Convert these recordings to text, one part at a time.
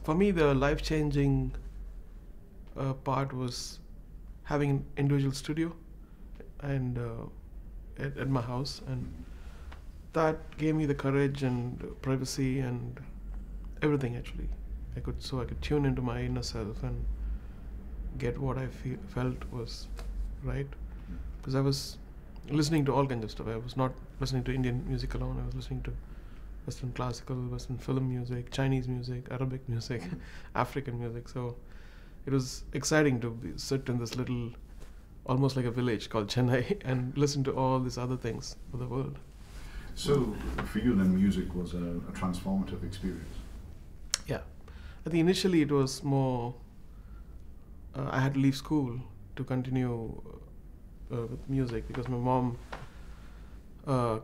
For me, the life-changing part was having an individual studio and at my house, and that gave me the courage and privacy and everything. Actually, I could tune into my inner self and get what I felt was right, because I was listening to all kinds of stuff. I was not listening to Indian music alone. I was listening to Western classical, Western film music, Chinese music, Arabic music, African music. So it was exciting to sit in this little, almost like a village called Chennai, and listen to all these other things of the world. So for you then, music was a transformative experience? Yeah. I think initially it was more, I had to leave school to continue with music, because my mom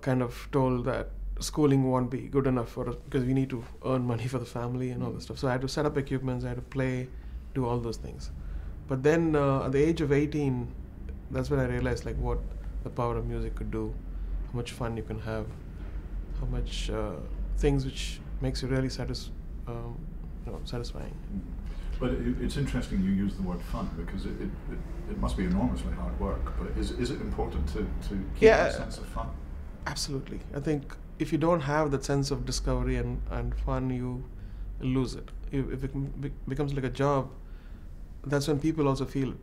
kind of told that schooling won't be good enough for us, because we need to earn money for the family and all this stuff. So I had to set up equipments, I had to play, do all those things. But then at the age of 18, that's when I realized like what the power of music could do, how much fun you can have, how much things which makes you really satisfying. But it's interesting you use the word fun, because it must be enormously hard work. But is it important to keep that sense of fun? Absolutely. I think if you don't have that sense of discovery and fun, you lose it. If it becomes like a job, that's when people feel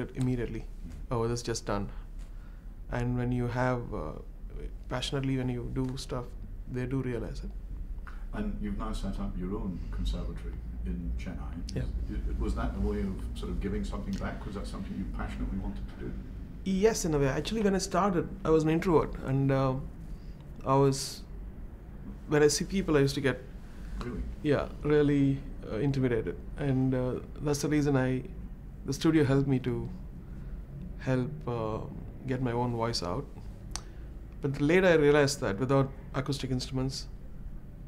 it immediately. Oh, this is just done. And when you have passionately, when you do stuff, they do realize it. And you've now set up your own conservatory in Chennai. Yeah. Was that a way of sort of giving something back? Was that something you passionately wanted to do? Yes, in a way. Actually, when I started, I was an introvert, and when I see people, I used to get really intimidated, and that's the reason the studio helped me to get my own voice out. But later I realized that without acoustic instruments,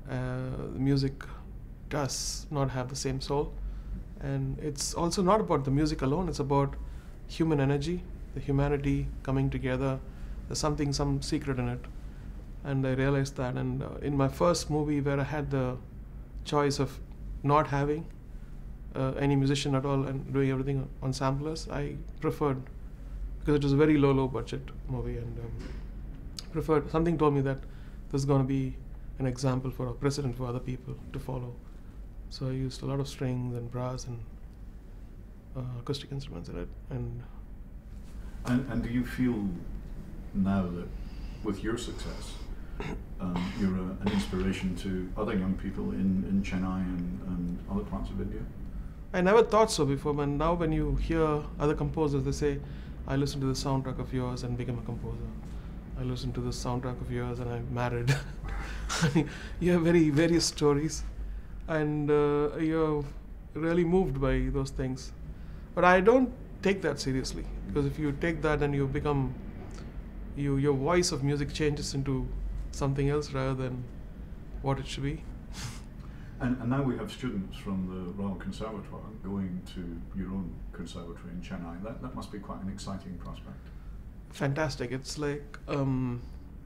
the music does not have the same soul. And it's also not about the music alone, it's about human energy, the humanity coming together. There's some secret in it. And I realized that, and in my first movie where I had the choice of not having any musician at all and doing everything on samplers, I preferred, because it was a very low budget movie, and preferred, something told me that this is going to be an example for a precedent for other people to follow. So I used a lot of strings and brass and acoustic instruments in it. And do you feel now that with your success, you're an inspiration to other young people in Chennai and other parts of India? I never thought so before, but now when you hear other composers, they say, I listened to the soundtrack of yours and became a composer. I listened to the soundtrack of yours and I'm married. You have various stories, and you're really moved by those things. But I don't take that seriously, because if you take that and you become, your voice of music changes into something else rather than what it should be. And now we have students from the Royal Conservatoire going to your own conservatory in Chennai. That must be quite an exciting prospect. Fantastic. It's like,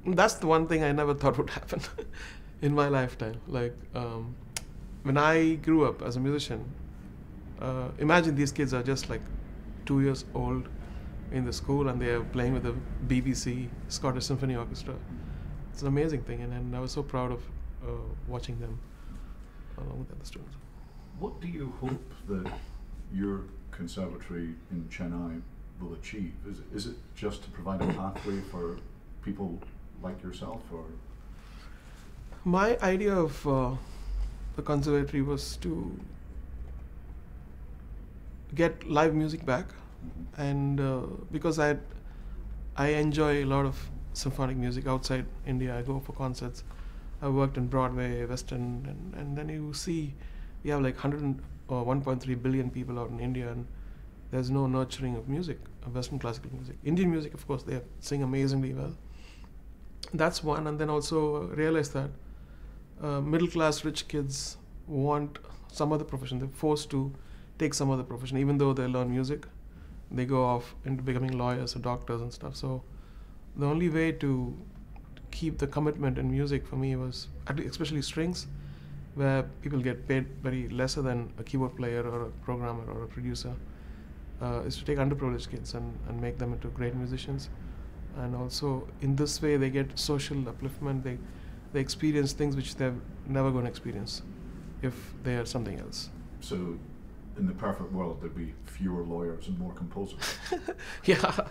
that's the one thing I never thought would happen in my lifetime. Like, when I grew up as a musician, imagine these kids are just like 2 years old in the school and they are playing with the BBC Scottish Symphony Orchestra. It's an amazing thing, and I was so proud of watching them along with other students. What do you hope that your conservatory in Chennai will achieve? Is it just to provide a pathway for people like yourself, or? My idea of the conservatory was to get live music back, and because I enjoy a lot of symphonic music outside India. I go for concerts. I worked in Broadway, West End, and then you see we have like 1.3 billion people out in India, and there's no nurturing of music, of Western classical music. Indian music, of course, they sing amazingly well. That's one, and then also realize that middle-class rich kids want some other profession. They're forced to take some other profession, even though they learn music. They go off into becoming lawyers or doctors and stuff. So the only way to keep the commitment in music for me was, especially strings, where people get paid very lesser than a keyboard player or a programmer or a producer, is to take underprivileged kids and make them into great musicians. And also in this way they get social upliftment, they experience things which they're never going to experience if they are something else. So in the perfect world there'd be fewer lawyers and more composers. Yeah.